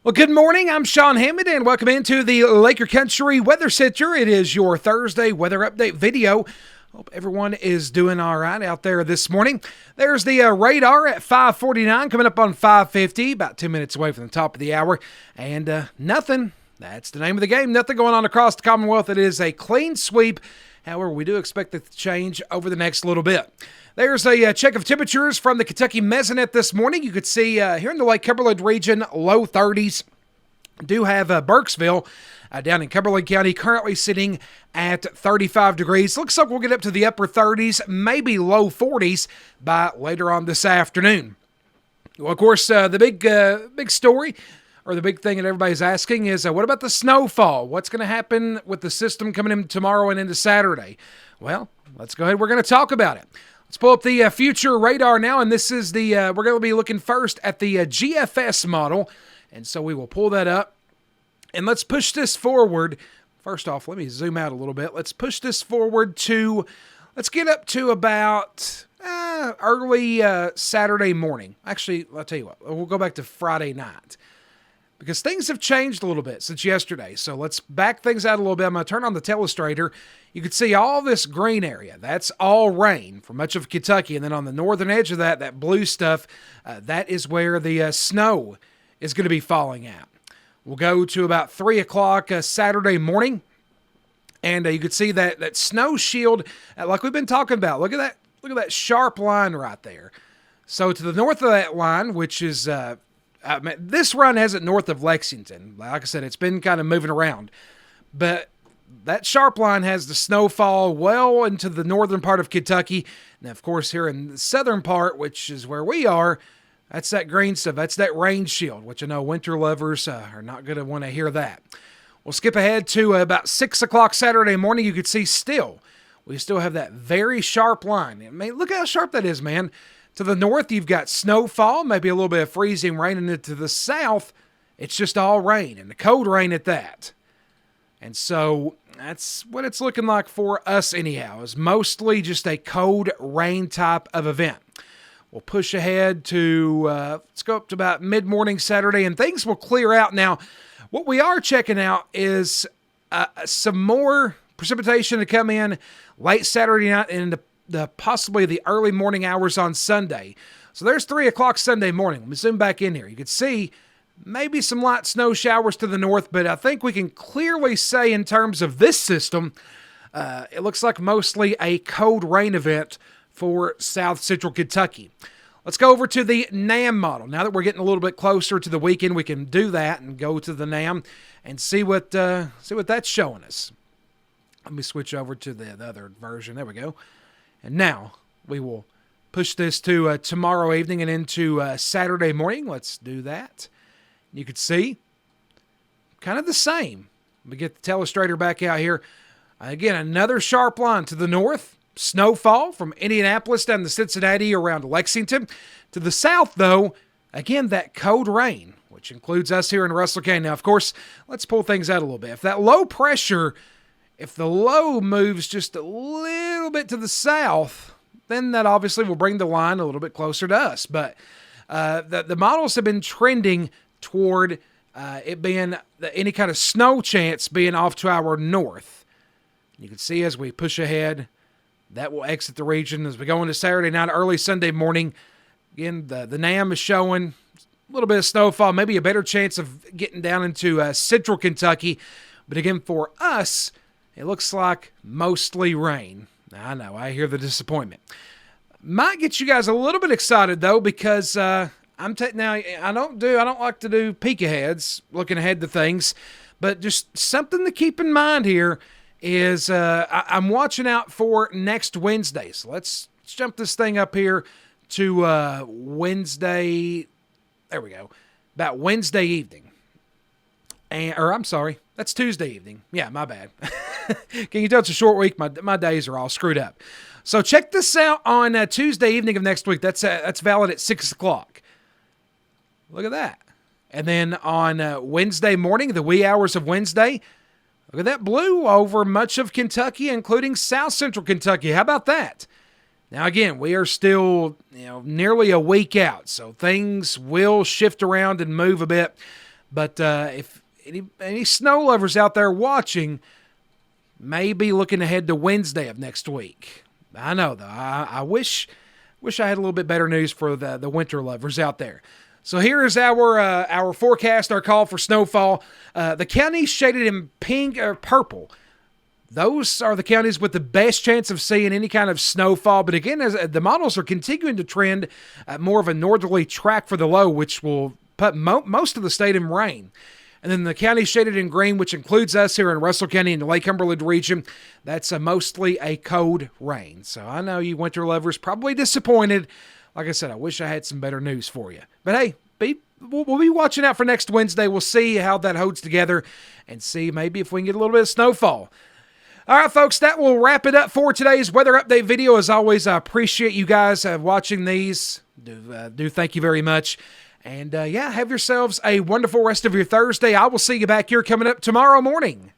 Well, good morning. I'm Sean Hammond, and welcome into the Laker Country Weather Center. It is your Thursday weather update video. Hope everyone is doing all right out there this morning. There's the radar at 5:49, coming up on 5:50, about 2 minutes away from the top of the hour. And nothing. That's the name of the game. Nothing going on across the Commonwealth. It is a clean sweep. However, we do expect it to change over the next little bit. There's a check of temperatures from the Kentucky Mesonet this morning. You could see here in the Lake Cumberland region, low 30s. Do have Burkesville down in Cumberland County currently sitting at 35 degrees. Looks like we'll get up to the upper 30s, maybe low 40s by later on this afternoon. Well, of course, the big story, or the big thing that everybody's asking is, what about the snowfall? What's going to happen with the system coming in tomorrow and into Saturday? Well, let's go ahead. We're going to talk about it. Let's pull up the future radar now, and this is the we're going to be looking first at the GFS model, and so we will pull that up, and let's push this forward. First off, let me zoom out a little bit. Let's push this forward to, let's get up to about early Saturday morning. Actually, I'll tell you what, we'll go back to Friday night, because things have changed a little bit since yesterday. So let's back things out a little bit. I'm going to turn on the telestrator. You can see all this green area. That's all rain for much of Kentucky. And then on the northern edge of that blue stuff, that is where the snow is going to be falling out. We'll go to about 3 o'clock Saturday morning. And you can see that snow shield, like we've been talking about. Look at that sharp line right there. So to the north of that line, which is... this run has it north of Lexington. Like I said, it's been kind of moving around. But that sharp line has the snowfall well into the northern part of Kentucky. And, of course, here in the southern part, which is where we are, that's that green stuff. That's that rain shield, which I know winter lovers are not going to want to hear that. We'll skip ahead to about 6 o'clock Saturday morning. You can see we still have that very sharp line. I mean, look how sharp that is, man. To the north, you've got snowfall, maybe a little bit of freezing rain, and to the south, it's just all rain, and the cold rain at that. And so that's what it's looking like for us anyhow, is mostly just a cold rain type of event. We'll push ahead to, let's go up to about mid-morning Saturday, and things will clear out. Now, what we are checking out is some more precipitation to come in late Saturday night and possibly the early morning hours on Sunday. So there's 3 o'clock Sunday morning. Let me zoom back in here. You can see maybe some light snow showers to the north, but I think we can clearly say in terms of this system, it looks like mostly a cold rain event for south central Kentucky. Let's go over to the NAM model. Now that we're getting a little bit closer to the weekend, we can do that and go to the NAM and see what that's showing us. Let me switch over to the other version. There we go. And now we will push this to tomorrow evening and into Saturday morning. Let's do that. You can see kind of the same. We get the telestrator back out here. Again, another sharp line to the north. Snowfall from Indianapolis down to Cincinnati around Lexington. To the south, though, again, that cold rain, which includes us here in Russell County. Now, of course, let's pull things out a little bit. If that low pressure... If the low moves just a little bit to the south, then that obviously will bring the line a little bit closer to us. But the models have been trending toward it being any kind of snow chance being off to our north. You can see as we push ahead, that will exit the region. As we go into Saturday night, early Sunday morning, again, the NAM is showing a little bit of snowfall, maybe a better chance of getting down into central Kentucky. But again, for us, it looks like mostly rain. I know, I hear the disappointment. Might get you guys a little bit excited though, because now I don't like to do peek aheads, looking ahead to things, but just something to keep in mind here is I'm watching out for next Wednesday. So let's jump this thing up here to Wednesday. There we go. About Wednesday evening. That's Tuesday evening. Yeah, my bad. Can you tell it's a short week? My days are all screwed up. So check this out on Tuesday evening of next week. That's valid at 6 o'clock. Look at that. And then on Wednesday morning, the wee hours of Wednesday, look at that blue over much of Kentucky, including south central Kentucky. How about that? Now, again, we are still nearly a week out, so things will shift around and move a bit. But if any snow lovers out there watching, may be looking ahead to Wednesday of next week. I know, though. I wish I had a little bit better news for the winter lovers out there. So here is our forecast, our call for snowfall. The counties shaded in pink or purple, those are the counties with the best chance of seeing any kind of snowfall. But again, as the models are continuing to trend more of a northerly track for the low, which will put most of the state in rain. And then the county shaded in green, which includes us here in Russell County and the Lake Cumberland region, that's mostly a cold rain. So I know you winter lovers probably disappointed. Like I said, I wish I had some better news for you. But hey, we'll be watching out for next Wednesday. We'll see how that holds together and see maybe if we can get a little bit of snowfall. All right, folks, that will wrap it up for today's weather update video. As always, I appreciate you guys watching these. Do thank you very much. And, have yourselves a wonderful rest of your Thursday. I will see you back here coming up tomorrow morning.